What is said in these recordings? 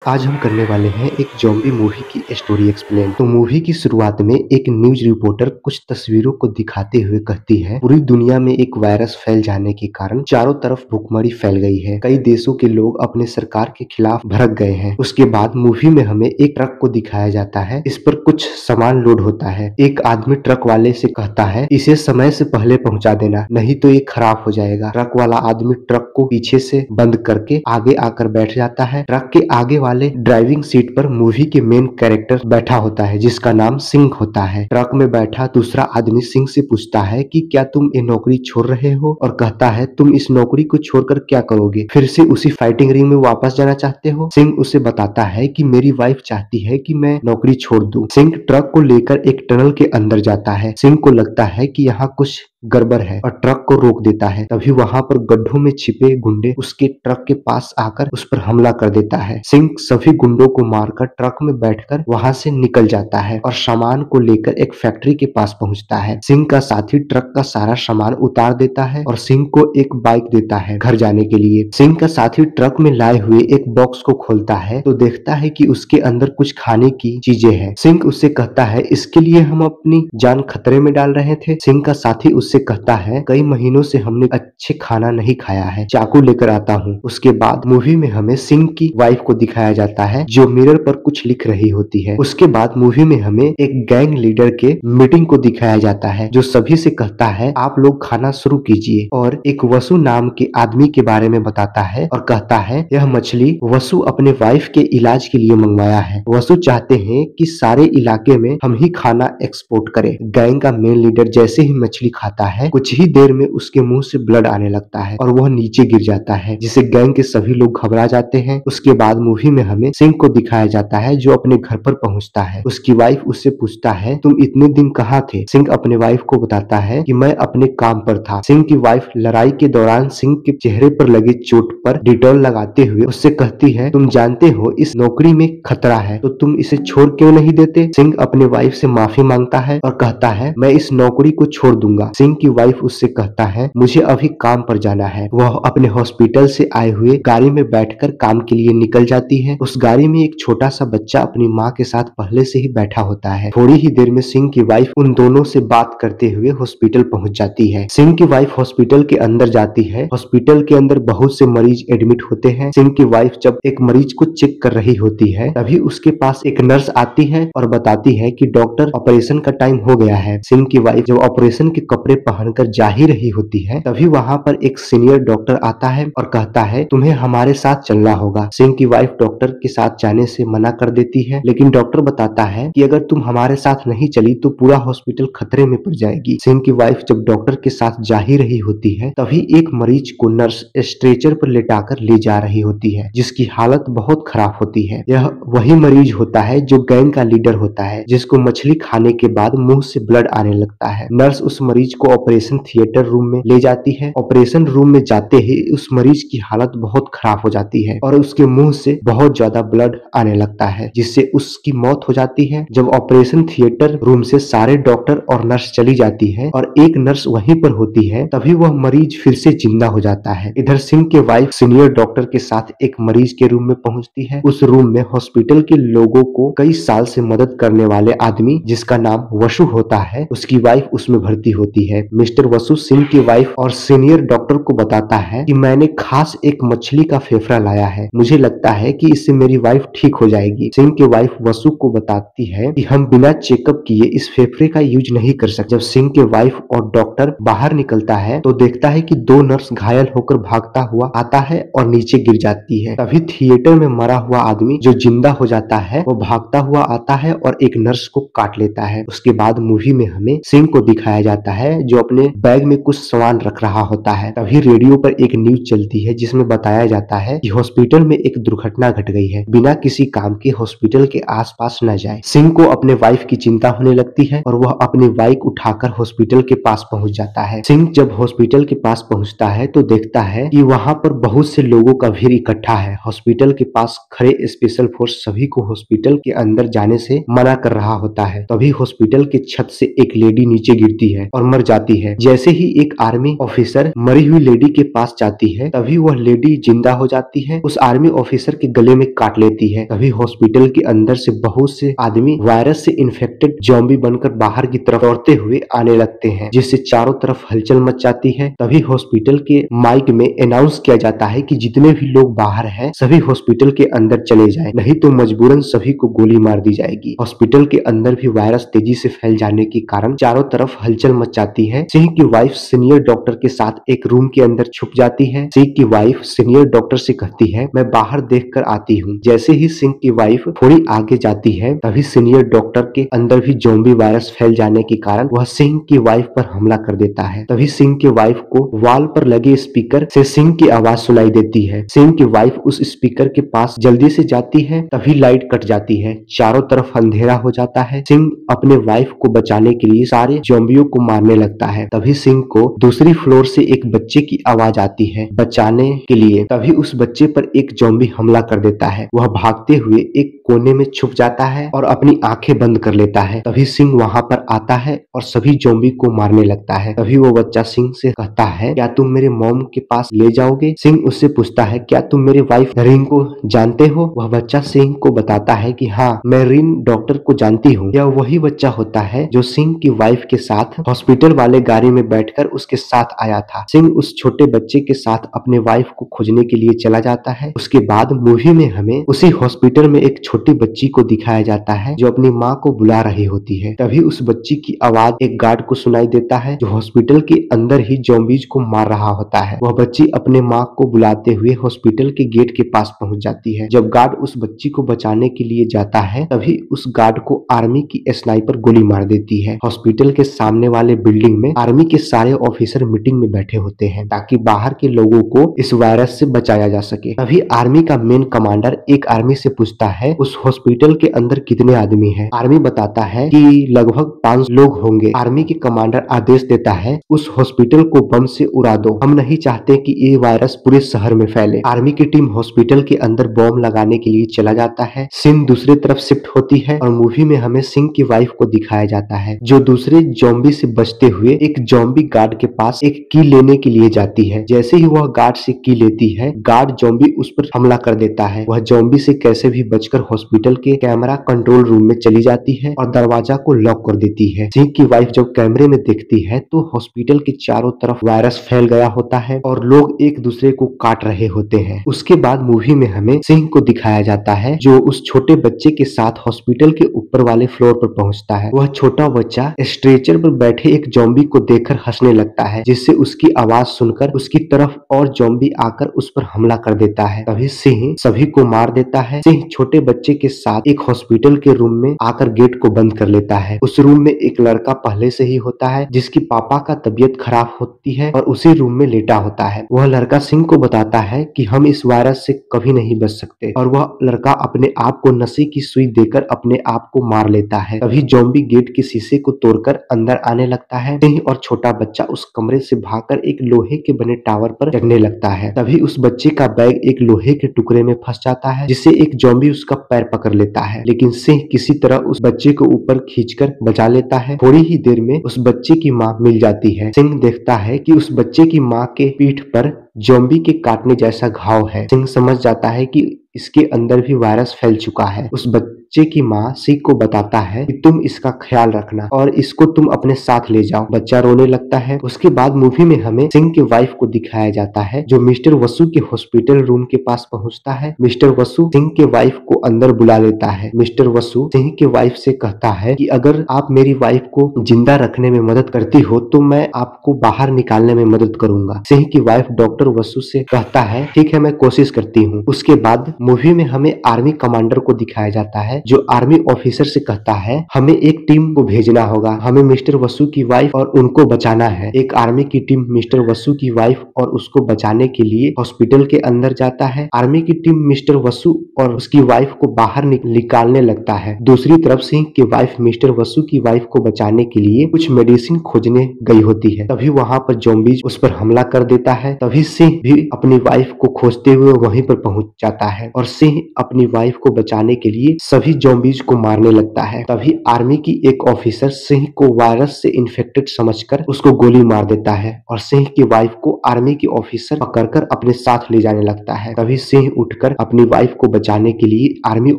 आज हम करने वाले हैं एक ज़ॉम्बी मूवी की स्टोरी एक्सप्लेन। तो मूवी की शुरुआत में एक न्यूज रिपोर्टर कुछ तस्वीरों को दिखाते हुए कहती है, पूरी दुनिया में एक वायरस फैल जाने के कारण चारों तरफ भुखमरी फैल गई है। कई देशों के लोग अपने सरकार के खिलाफ भड़क गए हैं। उसके बाद मूवी में हमें एक ट्रक को दिखाया जाता है, इस पर कुछ सामान लोड होता है। एक आदमी ट्रक वाले से कहता है, इसे समय से पहले पहुंचा देना, नहीं तो ये खराब हो जाएगा। ट्रक वाला आदमी ट्रक को पीछे से बंद करके आगे आकर बैठ जाता है। ट्रक के आगे वाले ड्राइविंग सीट पर मूवी के मेन कैरेक्टर बैठा होता है, जिसका नाम सिंह होता है। ट्रक में बैठा दूसरा आदमी सिंह से पूछता है कि क्या तुम ये नौकरी छोड़ रहे हो, और कहता है तुम इस नौकरी को छोड़कर क्या करोगे, फिर से उसी फाइटिंग रिंग में वापस जाना चाहते हो। सिंह उसे बताता है कि मेरी वाइफ चाहती है कि मैं नौकरी छोड़ दूं। सिंह ट्रक को लेकर एक टनल के अंदर जाता है। सिंह को लगता है कि यहाँ कुछ गड़बड़ है और ट्रक को रोक देता है। तभी वहां पर गड्ढों में छिपे गुंडे उसके ट्रक के पास आकर उस पर हमला कर देता है। सिंह सभी गुंडों को मारकर ट्रक में बैठकर वहां से निकल जाता है और सामान को लेकर एक फैक्ट्री के पास पहुंचता है। सिंह का साथी ट्रक का सारा सामान उतार देता है और सिंह को एक बाइक देता है घर जाने के लिए। सिंह का साथी ट्रक में लाए हुए एक बॉक्स को खोलता है तो देखता है कि उसके अंदर कुछ खाने की चीजें हैं। सिंह उससे कहता है, इसके लिए हम अपनी जान खतरे में डाल रहे थे। सिंह का साथी उससे कहता है, कई महीनों से हमने अच्छे खाना नहीं खाया है, चाकू लेकर आता हूँ। उसके बाद मूवी में हमें सिंह की वाइफ को दिखाया जाता है, जो मिरर पर कुछ लिख रही होती है। उसके बाद मूवी में हमें एक गैंग लीडर के मीटिंग को दिखाया जाता है, जो सभी से कहता है आप लोग खाना शुरू कीजिए, और एक वसु नाम के आदमी के बारे में बताता है और कहता है यह मछली वसु अपने वाइफ के इलाज के लिए मंगवाया है। वसु चाहते हैं कि सारे इलाके में हम ही खाना एक्सपोर्ट करें। गैंग का मेन लीडर जैसे ही मछली खाता है, कुछ ही देर में उसके मुंह से ब्लड आने लगता है और वह नीचे गिर जाता है, जिसे गैंग के सभी लोग घबरा जाते हैं। उसके बाद मूवी में हमें सिंह को दिखाया जाता है, जो अपने घर पर पहुंचता है। उसकी वाइफ उससे पूछता है, तुम इतने दिन कहाँ थे। सिंह अपने वाइफ को बताता है कि मैं अपने काम पर था। सिंह की वाइफ लड़ाई के दौरान सिंह के चेहरे पर लगे चोट पर डिटॉल लगाते हुए उससे कहती है, तुम जानते हो इस नौकरी में खतरा है, तो तुम इसे छोड़ क्यों नहीं देते। सिंह अपने वाइफ से माफी मांगता है और कहता है, मैं इस नौकरी को छोड़ दूंगा। सिंह की वाइफ उससे कहता है, मुझे अभी काम पर जाना है। वह अपने हॉस्पिटल से आए हुए गाड़ी में बैठकर काम के लिए निकल जाती है। उस गाड़ी में एक छोटा सा बच्चा अपनी माँ के साथ पहले से ही बैठा होता है। थोड़ी ही देर में सिंह की वाइफ उन दोनों से बात करते हुए हॉस्पिटल पहुंच जाती है। सिंह की वाइफ हॉस्पिटल के अंदर जाती है। हॉस्पिटल के अंदर बहुत से मरीज एडमिट होते हैं। सिंह की वाइफ जब एक मरीज को चेक कर रही होती है, तभी उसके पास एक नर्स आती है और बताती है कि डॉक्टर, ऑपरेशन का टाइम हो गया है। सिंह की वाइफ जब ऑपरेशन के कपड़े पहनकर जा ही रही होती है, तभी वहां पर एक सीनियर डॉक्टर आता है और कहता है, तुम्हें हमारे साथ चलना होगा। सिंह की वाइफ डॉक्टर के साथ जाने से मना कर देती है, लेकिन डॉक्टर बताता है कि अगर तुम हमारे साथ नहीं चली तो पूरा हॉस्पिटल खतरे में पड़ जाएगी। सिंह की वाइफ जब डॉक्टर के साथ जा ही रही होती है, तभी एक मरीज को नर्स स्ट्रेचर पर लेटाकर ले जा रही होती है, जिसकी हालत बहुत खराब होती है। यह वही मरीज होता है जो गैंग का लीडर होता है, जिसको मछली खाने के बाद मुंह से ब्लड आने लगता है। नर्स उस मरीज को ऑपरेशन थिएटर रूम में ले जाती है। ऑपरेशन रूम में जाते ही उस मरीज की हालत बहुत खराब हो जाती है और उसके मुंह से बहुत ज्यादा ब्लड आने लगता है, जिससे उसकी मौत हो जाती है। जब ऑपरेशन थिएटर रूम से सारे डॉक्टर और नर्स चली जाती है और एक नर्स वहीं पर होती है, तभी वह मरीज फिर से जिंदा हो जाता है। इधर सिंह के वाइफ सीनियर डॉक्टर के साथ एक मरीज के रूम में पहुंचती है। उस रूम में हॉस्पिटल के लोगों को कई साल से मदद करने वाले आदमी, जिसका नाम वसु होता है, उसकी वाइफ उसमें भर्ती होती है। मिस्टर वसु सिंह की वाइफ और सीनियर डॉक्टर को बताता है कि मैंने खास एक मछली का फेफड़ा लाया है, मुझे लगता है कि इससे मेरी वाइफ ठीक हो जाएगी। सिंह की वाइफ वसु को बताती है कि हम बिना चेकअप किए इस फेफड़े का यूज नहीं कर सकते। जब सिंह के वाइफ और डॉक्टर बाहर निकलता है तो देखता है कि दो नर्स घायल होकर भागता हुआ आता है और नीचे गिर जाती है। तभी थिएटर में मरा हुआ आदमी जो जिंदा हो जाता है, वो भागता हुआ आता है और एक नर्स को काट लेता है। उसके बाद मूवी में हमें सिंह को दिखाया जाता है, जो अपने बैग में कुछ सामान रख रहा होता है। तभी रेडियो पर एक न्यूज चलती है, जिसमें बताया जाता है कि हॉस्पिटल में एक दुर्घटना घट गई है, बिना किसी काम के हॉस्पिटल के आसपास न जाए। सिंह को अपने वाइफ की चिंता होने लगती है और वह अपनी बाइक उठाकर हॉस्पिटल के पास पहुंच जाता है। सिंह जब हॉस्पिटल के पास पहुंचता है तो देखता है कि वहां पर बहुत से लोगों का भीड़ इकट्ठा है। हॉस्पिटल के पास खड़े स्पेशल फोर्स सभी को हॉस्पिटल के अंदर जाने से मना कर रहा होता है। तभी हॉस्पिटल के छत से एक लेडी नीचे गिरती है और मर जाती है। जैसे ही एक आर्मी ऑफिसर मरी हुई लेडी के पास जाती है, तभी वह लेडी जिंदा हो जाती है। उस आर्मी ऑफिसर के गले गले में काट लेती है। तभी हॉस्पिटल के अंदर से बहुत से आदमी वायरस से इन्फेक्टेड ज़ॉम्बी बनकर बाहर की तरफ दौड़ते हुए आने लगते हैं, जिससे चारों तरफ हलचल मच जाती है। तभी हॉस्पिटल के माइक में अनाउंस किया जाता है कि जितने भी लोग बाहर हैं सभी हॉस्पिटल के अंदर चले जाएं, नहीं तो मजबूरन सभी को गोली मार दी जाएगी। हॉस्पिटल के अंदर भी वायरस तेजी से फैल जाने के कारण चारों तरफ हलचल मच जाती है। सिंह की वाइफ सीनियर डॉक्टर के साथ एक रूम के अंदर छुप जाती है। सिंह की वाइफ सीनियर डॉक्टर से कहती है, मैं बाहर देख कर आती हूँ। जैसे ही सिंह की वाइफ थोड़ी आगे जाती है तभी सीनियर डॉक्टर के अंदर भी ज़ॉम्बी वायरस फैल जाने के कारण वह सिंह की वाइफ पर हमला कर देता है। तभी सिंह की वाइफ को वॉल पर लगे स्पीकर से सिंह की आवाज सुनाई देती है। सिंह की वाइफ उस स्पीकर के पास जल्दी से जाती है, तभी लाइट कट जाती है, चारों तरफ अंधेरा हो जाता है। सिंह अपने वाइफ को बचाने के लिए सारे ज़ॉम्बियों को मारने लगता है। तभी सिंह को दूसरी फ्लोर से एक बच्चे की आवाज आती है बचाने के लिए। तभी उस बच्चे पर एक ज़ॉम्बी हमला कर देता है। वह भागते हुए एक कोने में छुप जाता है और अपनी आंखें बंद कर लेता है। तभी सिंह वहां पर आता है और सभी ज़ॉम्बी को मारने लगता है। तभी वो बच्चा सिंह से कहता है, क्या तुम मेरे मॉम के पास ले जाओगे? सिंह उससे पूछता है, क्या तुम मेरी वाइफ रिन को जानते हो? वह बच्चा सिंह को बताता है कि हाँ, मैं रिन डॉक्टर को जानती हूँ। यह वही बच्चा होता है जो सिंह की वाइफ के साथ हॉस्पिटल वाले गाड़ी में बैठकर उसके साथ आया था। सिंह उस छोटे बच्चे के साथ अपने वाइफ को खोजने के लिए चला जाता है। उसके बाद मूवी में हमें उसी हॉस्पिटल में एक छोटी बच्ची को दिखाया जाता है जो अपनी माँ को बुला रही होती है। तभी उस बच्ची की आवाज एक गार्ड को सुनाई देता है जो हॉस्पिटल के अंदर ही ज़ॉम्बीज को मार रहा होता है। वह बच्ची अपने माँ को बुलाते हुए हॉस्पिटल के गेट के पास पहुंच जाती है। जब गार्ड उस बच्ची को बचाने के लिए जाता है तभी उस गार्ड को आर्मी की स्नाइपर गोली मार देती है। हॉस्पिटल के सामने वाले बिल्डिंग में आर्मी के सारे ऑफिसर मीटिंग में बैठे होते हैं ताकि बाहर के लोगों को इस वायरस से बचाया जा सके। तभी आर्मी का मेन कमांडर एक आर्मी से पूछता है, उस हॉस्पिटल के अंदर कितने आदमी हैं? आर्मी बताता है कि लगभग 5 लोग होंगे। आर्मी के कमांडर आदेश देता है, उस हॉस्पिटल को बम से उड़ा दो, हम नहीं चाहते कि ये वायरस पूरे शहर में फैले। आर्मी की टीम हॉस्पिटल के अंदर बम लगाने के लिए चला जाता है। सीन दूसरी तरफ शिफ्ट होती है और मूवी में हमें सिंह की वाइफ को दिखाया जाता है जो दूसरे ज़ॉम्बी से बचते हुए एक ज़ॉम्बी गार्ड के पास एक की लेने के लिए जाती है। जैसे ही वह गार्ड से की लेती है, गार्ड ज़ॉम्बी उस पर हमला कर देता है। वह ज़ॉम्बी से कैसे भी बचकर हॉस्पिटल के कैमरा कंट्रोल रूम में चली जाती है और दरवाजा को लॉक कर देती है। सिंह की वाइफ जब कैमरे में देखती है तो हॉस्पिटल के चारों तरफ वायरस फैल गया होता है और लोग एक दूसरे को काट रहे होते हैं। उसके बाद मूवी में हमें सिंह को दिखाया जाता है जो उस छोटे बच्चे के साथ हॉस्पिटल के ऊपर वाले फ्लोर पर पहुंचता है। वह छोटा बच्चा स्ट्रेचर पर बैठे एक ज़ॉम्बी को देखकर हंसने लगता है, जिससे उसकी आवाज सुनकर उसकी तरफ और ज़ॉम्बी आकर उस पर हमला कर देता है। तभी सिंह सभी को मार देता है। सिंह छोटे बच्चे के साथ एक हॉस्पिटल के रूम में आकर गेट को बंद कर लेता है। उस रूम में एक लड़का पहले से ही होता है जिसकी पापा का तबीयत खराब होती है और उसी रूम में लेटा होता है। वह लड़का सिंह को बताता है कि हम इस वायरस से कभी नहीं बच सकते और वह लड़का अपने आप को नशे की सुई देकर अपने आप को मार लेता है। तभी ज़ॉम्बी गेट के शीशे को तोड़कर अंदर आने लगता है। सिंह और छोटा बच्चा उस कमरे से भागकर एक लोहे के बने टावर पर चढ़ने लगता है। तभी उस बच्चे का बैग एक लोहे के टुकड़े में फंस जाता है, जिससे एक ज़ॉम्बी उसका पैर पकड़ लेता है, लेकिन सिंह किसी तरह उस बच्चे को ऊपर खींचकर बचा लेता है। थोड़ी ही देर में उस बच्चे की माँ मिल जाती है। सिंह देखता है कि उस बच्चे की माँ के पीठ पर ज़ॉम्बी के काटने जैसा घाव है। सिंह समझ जाता है कि इसके अंदर भी वायरस फैल चुका है। उस बच्चे की माँ सिंह को बताता है कि तुम इसका ख्याल रखना और इसको तुम अपने साथ ले जाओ। बच्चा रोने लगता है। उसके बाद मूवी में हमें सिंह की वाइफ को दिखाया जाता है जो मिस्टर वसु के हॉस्पिटल रूम के पास पहुंचता है। मिस्टर वसु सिंह के वाइफ को अंदर बुला लेता है। मिस्टर वसु सिंह के वाइफ से कहता है कि अगर आप मेरी वाइफ को जिंदा रखने में मदद करती हो तो मैं आपको बाहर निकालने में मदद करूंगा। सिंह की वाइफ डॉक्टर वसु से कहता है, ठीक है, मैं कोशिश करती हूँ। उसके बाद मूवी में हमें आर्मी कमांडर को दिखाया जाता है जो आर्मी ऑफिसर से कहता है, हमें एक टीम को भेजना होगा, हमें मिस्टर वसु की वाइफ और उनको बचाना है। एक आर्मी की टीम मिस्टर वसु की वाइफ और उसको बचाने के लिए हॉस्पिटल के अंदर जाता है। आर्मी की टीम मिस्टर वसु और उसकी वाइफ को बाहर निकालने लगता है। दूसरी तरफ सिंह की वाइफ मिस्टर वसु की वाइफ को बचाने के लिए कुछ मेडिसिन खोजने गई होती है। तभी वहां पर ज़ॉम्बीज उस पर हमला कर देता है। तभी सिंह भी अपनी वाइफ को खोजते हुए वहीं पर पहुंच जाता है और सिंह अपनी वाइफ को बचाने के लिए सभी सभी ज़ॉम्बीज को मारने लगता है। तभी आर्मी की एक ऑफिसर सिंह को वायरस से इन्फेक्टेड समझकर उसको गोली मार देता है और सिंह की वाइफ को आर्मी की ऑफिसर पकड़कर अपने साथ ले जाने लगता है। तभी सिंह उठकर अपनी वाइफ को बचाने के लिए आर्मी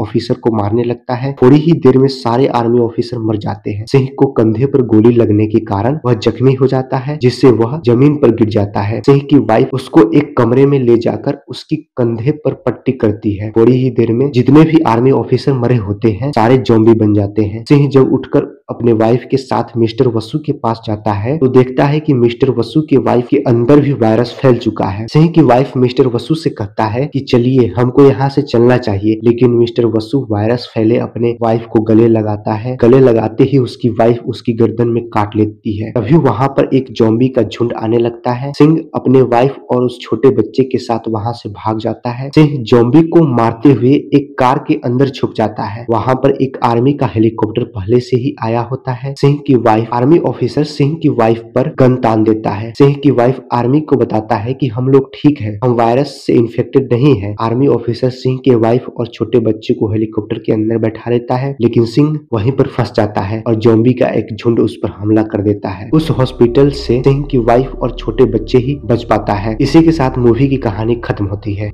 ऑफिसर को मारने लगता है। थोड़ी ही देर में सारे आर्मी ऑफिसर मर जाते हैं। सिंह को कंधे पर गोली लगने के कारण वह जख्मी हो जाता है, जिससे वह जमीन पर गिर जाता है। सिंह की वाइफ उसको एक कमरे में ले जाकर उसकी कंधे पर पट्टी करती है। थोड़ी ही देर में जितने भी आर्मी ऑफिसर मरे होते हैं सारे ज़ॉम्बी बन जाते हैं। सिंह जब उठकर अपने वाइफ के साथ मिस्टर वसु के पास जाता है तो देखता है कि मिस्टर वसु के वाइफ के अंदर भी वायरस फैल चुका है। सिंह की वाइफ मिस्टर वसु से कहता है कि चलिए हमको यहाँ से चलना चाहिए, लेकिन मिस्टर वसु वायरस फैले अपने वाइफ को गले लगाता है। गले लगाते ही उसकी वाइफ उसकी गर्दन में काट लेती है। तभी वहाँ पर एक ज़ॉम्बी का झुंड आने लगता है। सिंह अपने वाइफ और उस छोटे बच्चे के साथ वहाँ से भाग जाता है। सिंह ज़ॉम्बी को मारते हुए एक कार के अंदर छुप जाता है। वहाँ पर एक आर्मी का हेलीकॉप्टर पहले से ही आया होता है। सिंह की वाइफ आर्मी ऑफिसर सिंह की वाइफ पर गन तान देता है। सिंह की वाइफ आर्मी को बताता है कि हम लोग ठीक है, हम वायरस से इन्फेक्टेड नहीं है। आर्मी ऑफिसर सिंह के वाइफ और छोटे बच्चे को हेलीकॉप्टर के अंदर बैठा लेता है, लेकिन सिंह वहीं पर फंस जाता है और ज़ॉम्बी का एक झुंड उस पर हमला कर देता है। उस हॉस्पिटल से सिंह की वाइफ और छोटे बच्चे ही बच पाता है। इसी के साथ मूवी की कहानी खत्म होती है।